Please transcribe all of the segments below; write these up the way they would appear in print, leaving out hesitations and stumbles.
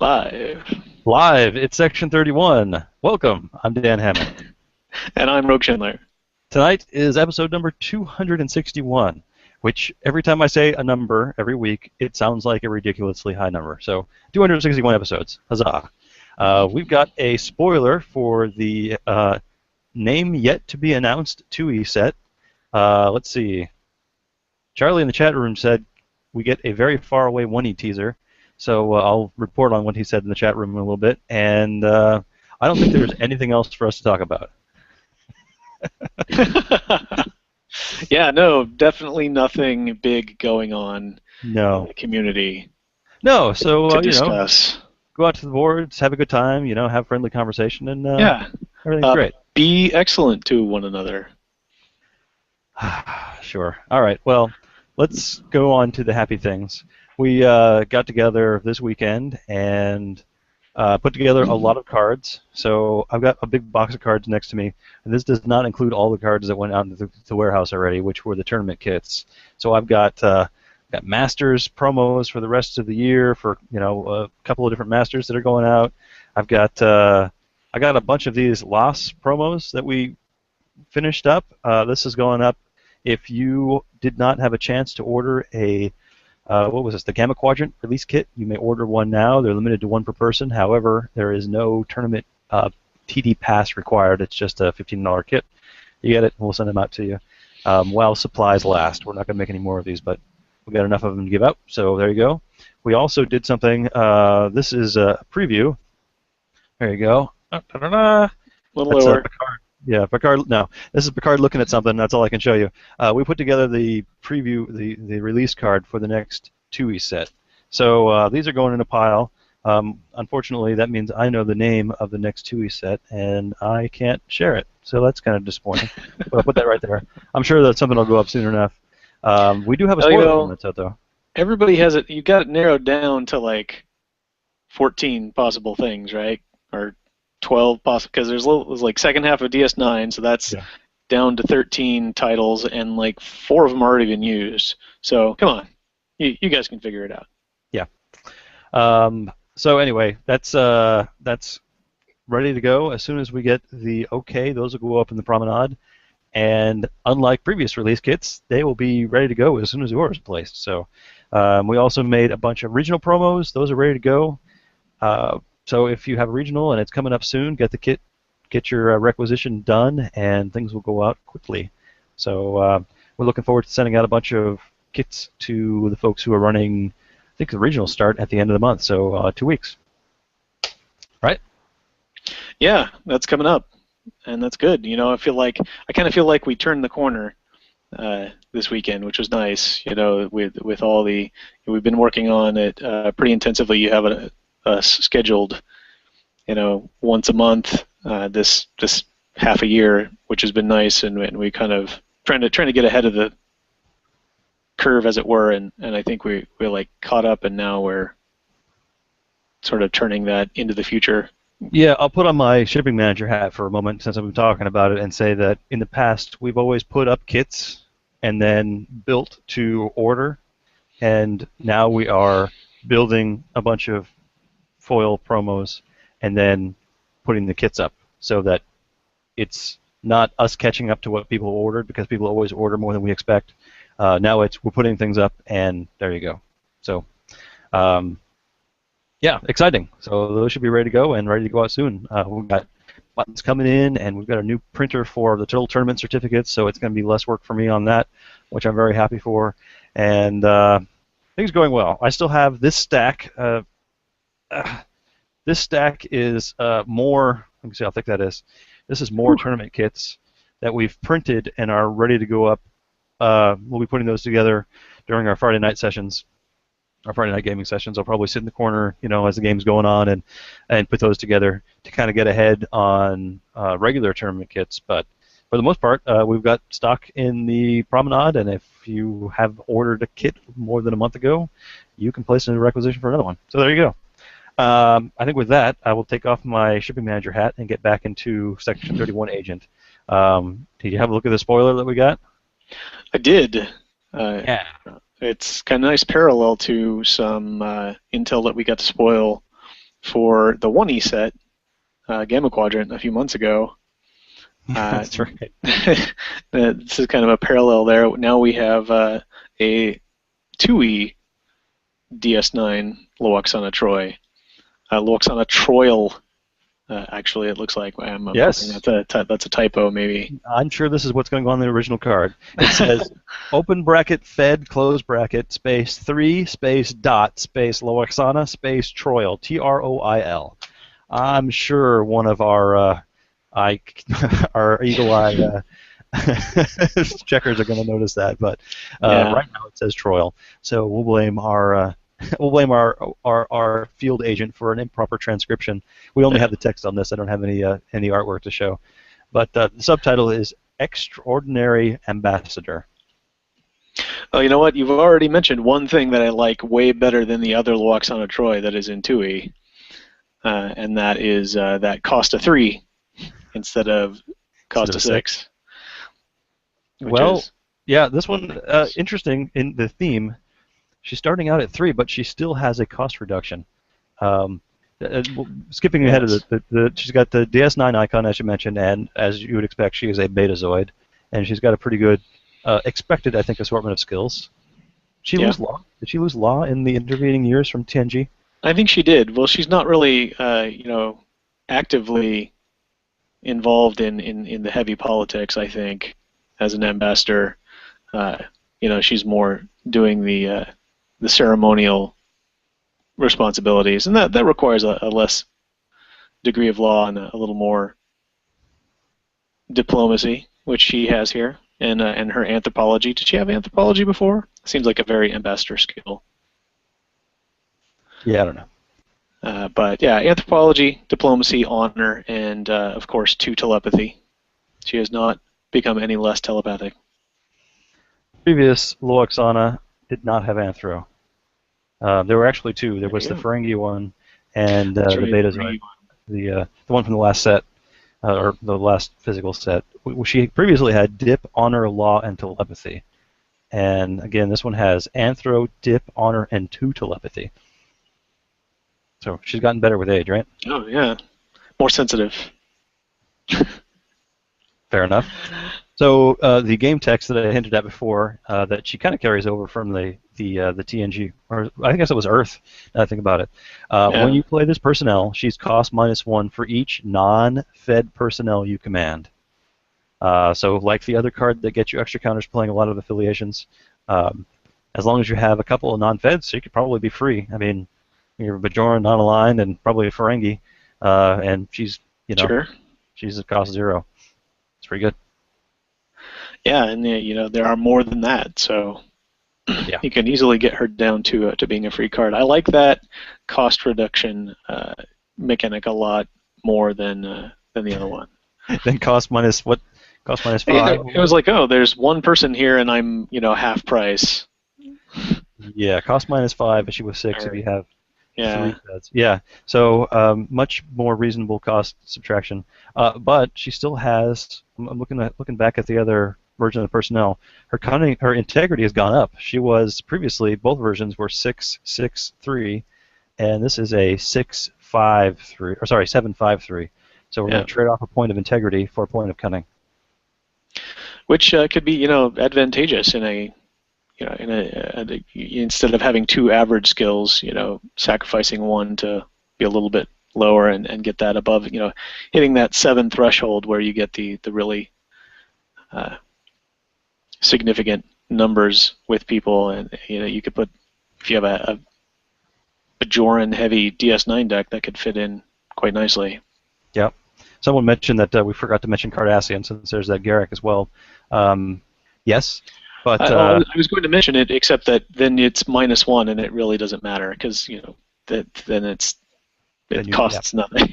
Live. Live, it's Section 31. Welcome, I'm Dan Hammond. And I'm Rogue Schindler. Tonight is episode number 261, which every time I say a number every week, it sounds like a ridiculously high number. So, 261 episodes. Huzzah. We've got a spoiler for the name yet to be announced 2E set. Let's see. Charlie in the chat room said we get a very far away 1E teaser. So I'll report on what he said in the chat room in a little bit, and I don't think there's anything else for us to talk about. Yeah, no, definitely nothing big going on in the community. No, so to discuss. Go out to the boards, have a good time, have friendly conversation, and everything's great. Be excellent to one another. Sure. All right. Well, let's go on to the happy things. We got together this weekend and put together a lot of cards. So I've got a big box of cards next to me, and this does not include all the cards that went out into the warehouse already, which were the tournament kits. So I've got Masters promos for the rest of the year for a couple of different Masters that are going out. I've got I got a bunch of these Lost promos that we finished up. This is going up. If you did not have a chance to order a what was this? The Gamma Quadrant release kit. You may order one now. They're limited to one per person. However, there is no tournament TD pass required. It's just a $15 kit. You get it. We'll send them out to you while supplies last. We're not going to make any more of these, but we got enough of them to give out. So there you go. We also did something. This is a preview. There you go. A little lower. Yeah, Picard. No, this is Picard looking at something. That's all I can show you. We put together the preview, the release card for the next 2E set. So these are going in a pile. Unfortunately, that means I know the name of the next 2E set, and I can't share it. So that's kind of disappointing. But I'll put that right there. I'm sure that something will go up soon enough. We do have a spoiler on that, though. Everybody has it. You got it narrowed down to like 14 possible things, right? Or 12 possible, because there's like second half of DS9, so that's down to 13 titles, and like 4 of them already been used. So come on, you guys can figure it out. Yeah. So anyway, that's ready to go. As soon as we get the okay, those will go up in the Promenade, and unlike previous release kits, they will be ready to go as soon as the order is placed. So we also made a bunch of regional promos. Those are ready to go. So if you have a regional and it's coming up soon, get the kit, get your requisition done, and things will go out quickly. So we're looking forward to sending out a bunch of kits to the folks who are running. I think the regionals start at the end of the month, so 2 weeks. Right? Yeah, that's coming up, and that's good. I kind of feel like we turned the corner this weekend, which was nice. With all we've been working on it pretty intensively. You have a scheduled, once a month, this half a year, which has been nice, and we kind of trying to get ahead of the curve, as it were, and I think we're like caught up, and now we're sort of turning that into the future. Yeah, I'll put on my shipping manager hat for a moment since I've been talking about it, and say that in the past we've always put up kits and then built to order, and now we are building a bunch of foil promos and then putting the kits up so that it's not us catching up to what people ordered, because people always order more than we expect. Now we're putting things up, and there you go. So yeah, exciting. So those should be ready to go and ready to go out soon. We've got buttons coming in, and we've got a new printer for the Turtle Tournament certificates, so it's going to be less work for me on that, which I'm very happy for. And things are going well. I still have this stack. This stack is more. Let me see how thick that is. This is more tournament kits that we've printed and are ready to go up. We'll be putting those together during our Friday night sessions, our Friday night gaming sessions. I'll probably sit in the corner, as the game's going on, and put those together to kind of get ahead on regular tournament kits. But for the most part, we've got stock in the Promenade, and if you have ordered a kit more than a month ago, you can place in a requisition for another one. So there you go. I think with that, I will take off my shipping manager hat and get back into Section 31 agent. Did you have a look at the spoiler that we got? I did. Yeah. It's kind of nice parallel to some intel that we got to spoil for the 1E set, Gamma Quadrant, a few months ago. That's right. This is kind of a parallel there. Now we have a 2E DS9 Loaxana Troy. Loaxana Troil, actually, it looks like. I'm hoping Yes. that's a typo, maybe. I'm sure this is what's going on in the original card. It says open bracket fed close bracket space 3 space dot space Loaxana space Troil Troil. I'm sure one of our our eagle eye checkers are going to notice that, but Yeah. right now it says Troil, so we'll blame our our field agent for an improper transcription. We only have the text on this. I don't have any artwork to show. But the subtitle is Extraordinary Ambassador. Oh, you know what? You've already mentioned one thing that I like way better than the other Loaxana Troy that is in 2E, and that is that cost of 3 instead of cost of 6. Well, yeah, this one interesting in the theme. She's starting out at 3, but she still has a cost reduction. Skipping ahead of she's got the DS9 icon, as you mentioned, and as you would expect, she is a Betazoid, and she's got a pretty good expected, I think, assortment of skills. She lose Law? Did she lose Law in the intervening years from TNG? I think she did. Well, she's not really, actively involved in the heavy politics, I think, as an ambassador. She's more doing the ceremonial responsibilities, and that requires a less degree of law and a little more diplomacy, which she has here, and her anthropology. Did she have anthropology before? Seems like a very ambassador skill. Yeah, I don't know. But yeah, anthropology, diplomacy, honor, and of course 2 telepathy. She has not become any less telepathic. Previous Loaxana did not have Anthro. There were actually 2. There was the Ferengi one and the Betazoid, the one from the last set, or the last physical set. She previously had Dip, Honor, Law, and Telepathy. And again, this one has Anthro, Dip, Honor, and 2 Telepathy. So she's gotten better with age, right? Oh, yeah. More sensitive. Fair enough. So the game text that I hinted at before, that she kind of carries over from the TNG, or I guess it was Earth. Now I think about it. When you play this personnel, she's cost -1 for each non-fed personnel you command. So like the other card that gets you extra counters playing a lot of affiliations, as long as you have a couple of non-feds, you could probably be free. I mean, you're a Bajoran, non-aligned, and probably a Ferengi, and she's she's at cost 0. It's pretty good. Yeah, and there are more than that, so you can easily get her down to being a free card. I like that cost reduction mechanic a lot more than the other one. Then cost minus what? Cost minus 5. It was like, oh, there's one person here, and I'm half price. Yeah, cost -5, and she was 6 if you have 3 sets. Yeah, so much more reasonable cost subtraction. But she still has. I'm looking back at the other version of the personnel. Her integrity has gone up. She was previously, both versions were 6-6-3, and this is a 6-5-3, or sorry, 7-5-3. So we're going to trade off a point of integrity for a point of cunning, which could be advantageous instead of having 2 average skills, sacrificing 1 to be a little bit lower and get that above, hitting that 7 threshold where you get the really significant numbers with people, and you could put, if you have a Bajoran heavy DS9 deck, that could fit in quite nicely. Yep. Someone mentioned that we forgot to mention Cardassian, since there's that Garrick as well. Yes, but I was going to mention it, except that then it's -1, and it really doesn't matter because then it costs nothing.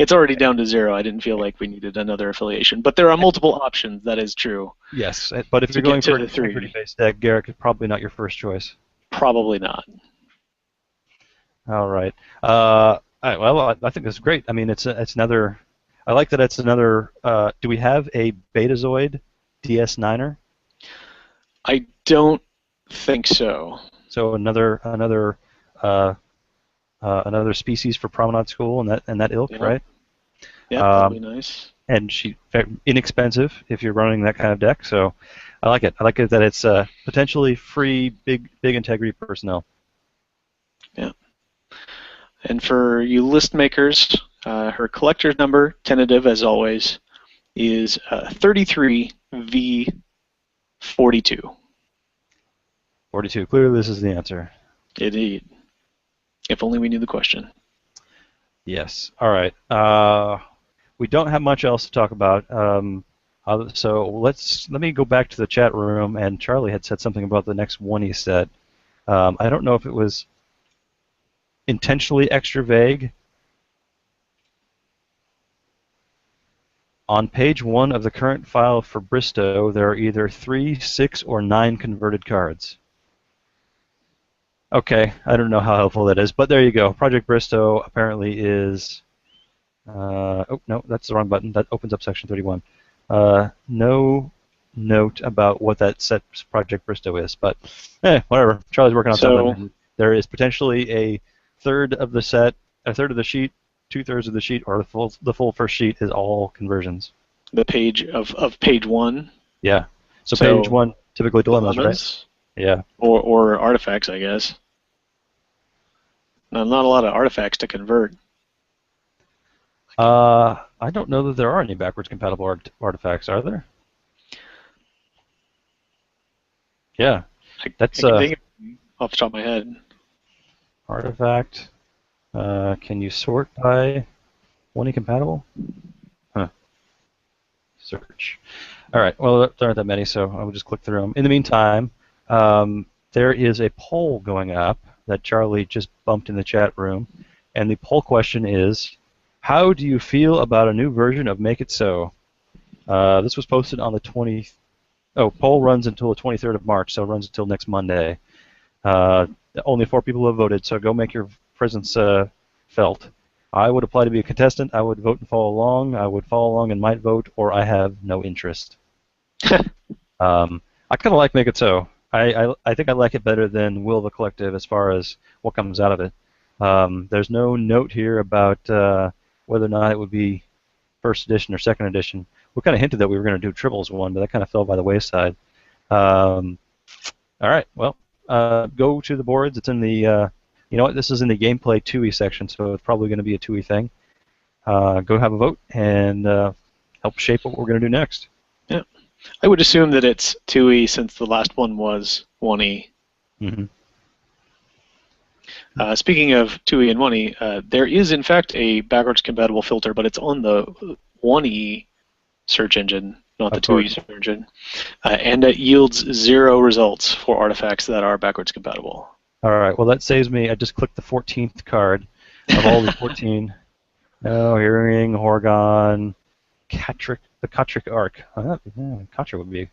It's already down to 0. I didn't feel like we needed another affiliation, but there are multiple options. That is true. Yes, but if you're going for an integrity-based deck, Garrick is probably not your first choice. Probably not. All right. Well, I think that's great. I mean, it's another. I like that it's another. Do we have a Betazoid DS9er? I don't think so. So another another species for Promenade School and that ilk, Yep. right? Yep, that'll be Um, nice. and inexpensive if you're running that kind of deck. So I like it. I like it that it's potentially free, big integrity personnel. Yeah. And for you list makers, her collector's number, tentative as always, is 33V42. 42. Clearly, this is the answer. Indeed. If only we knew the question. Yes. All right. We don't have much else to talk about. So let me go back to the chat room. And Charlie had said something about the next 1E set. I don't know if it was intentionally extra vague. On page 1 of the current file for Bristow, there are either 3, 6, or 9 converted cards. Okay, I don't know how helpful that is, but there you go. Project Bristow apparently is... oh, no, that's the wrong button. That opens up section 31. No note about what that set Project Bristow is, but whatever. Charlie's working on something. There is potentially a third of the set, a third of the sheet, 2/3 of the sheet, or the full first sheet is all conversions. The page of page 1. Yeah. So page 1, typically dilemmas, right? Yeah. Or artifacts, I guess. Not a lot of artifacts to convert. I don't know that there are any backwards compatible artifacts, are there? Yeah. That's I can think off the top of my head. Artifact. Can you sort by 1E compatible? Huh. Search. All right. Well, there aren't that many, so I will just click through them. In the meantime, there is a poll going up that Charlie just bumped in the chat room, and the poll question is, how do you feel about a new version of Make It So? This was posted on the 20th. Oh, poll runs until the 23rd of March, so it runs until next Monday. Only 4 people have voted, so go make your presence felt. I would apply to be a contestant. I would vote and follow along. I would follow along and might vote, or I have no interest. I kind of like Make It So. I think I like it better than Will the Collective as far as what comes out of it. There's no note here about whether or not it would be first edition or second edition. We kind of hinted that we were going to do Tribbles one, but that kind of fell by the wayside. All right, well, go to the boards. It's in the, you know what, this is in the gameplay 2E section, so it's probably going to be a 2E thing. Go have a vote and help shape what we're going to do next. Yeah. I would assume that it's 2E since the last one was 1E. Mm-hmm. Speaking of 2E and 1E, there is in fact a backwards compatible filter, but it's on the 1E search engine, not the 2E search engine, and it yields 0 results for artifacts that are backwards compatible. All right, well that saves me. I just clicked the 14th card of all the 14. No, Earring, Horgon, the Katric Arc. Katra would be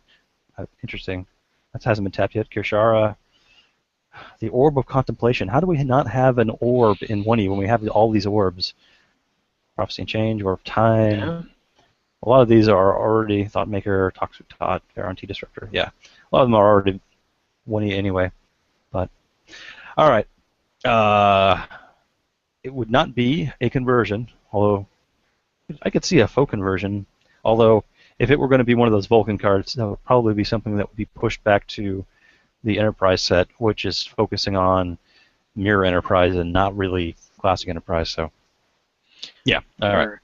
interesting. That hasn't been tapped yet. Kirshara. The Orb of Contemplation. How do we not have an orb in 1E when we have all these orbs? Prophecy and Change, Orb of Time. Yeah. A lot of these are already Thoughtmaker, Toxic Tot, Guarantee Disruptor. Yeah, a lot of them are already 1E anyway. But all right, it would not be a conversion, although I could see a faux conversion. Although if it were going to be one of those Vulcan cards, that would probably be something that would be pushed back to the Enterprise set, which is focusing on Mirror Enterprise and not really Classic Enterprise. So, yeah, all right.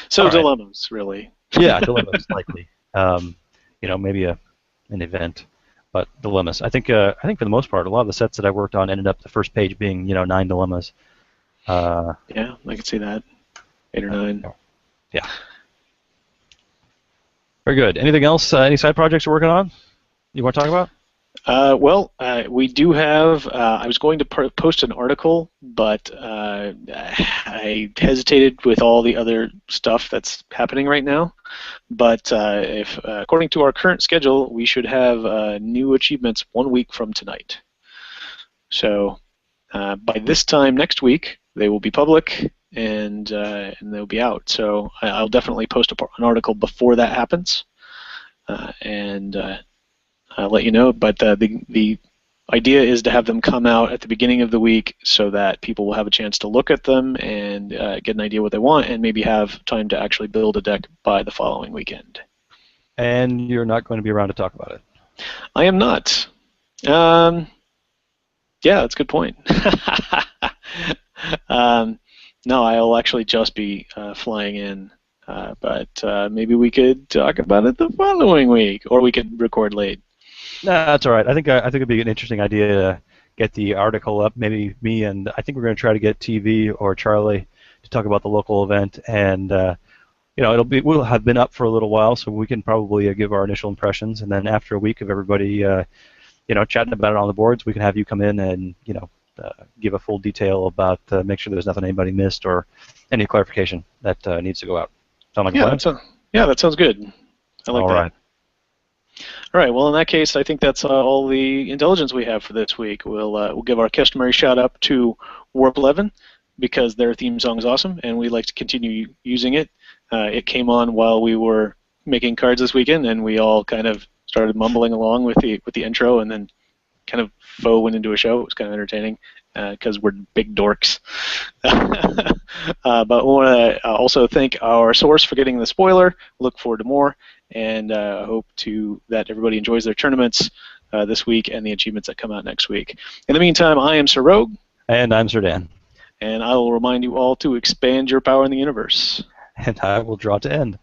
So all dilemmas, really. Yeah, dilemmas likely. Maybe an event, but dilemmas. I think for the most part, a lot of the sets that I worked on ended up the first page being 9 dilemmas. Yeah, I could see that. 8 or 9. Yeah. Very good. Anything else? Any side projects you're working on? You want to talk about? We do have. I was going to post an article, but I hesitated with all the other stuff that's happening right now. But if according to our current schedule, we should have new achievements 1 week from tonight. So by this time next week, they will be public and they'll be out. So I'll definitely post an article before that happens, and I'll let you know. But the idea is to have them come out at the beginning of the week so that people will have a chance to look at them and get an idea what they want, and maybe have time to actually build a deck by the following weekend. And you're not going to be around to talk about it. I am not. Um, yeah, that's a good point. No, I'll actually just be flying in, but maybe we could talk about it the following week, or we could record late. No, that's all right. I think it'd be an interesting idea to get the article up. Maybe me and I think we're going to try to get TV or Charlie to talk about the local event, and we'll have been up for a little while, so we can probably give our initial impressions, and then after a week of everybody chatting about it on the boards, we can have you come in and give a full detail about make sure there's nothing anybody missed or any clarification that needs to go out. Sound like a plan? That sounds good. I like all that. Right. All right. Well, in that case, I think that's all the intelligence we have for this week. We'll give our customary shout out to Warp 11 because their theme song is awesome, and we like to continue using it. It came on while we were making cards this weekend, and we all kind of started mumbling along with the intro, and then kind of went into a show. It was kind of entertaining because we're big dorks. But we want to also thank our source for getting the spoiler. Look forward to more, and hope that everybody enjoys their tournaments this week and the achievements that come out next week. In the meantime, I am Sir Rogue. And I'm Sir Dan. And I will remind you all to expand your power in the universe. And I will draw to end.